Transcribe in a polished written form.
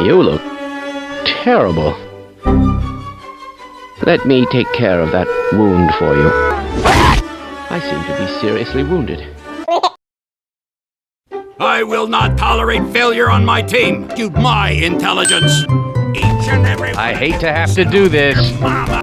You look terrible. Let me take care of that wound for you. I seem to be seriously wounded. I will not tolerate failure on my team. Use my intelligence. Each and every I hate to have to do this. Mama.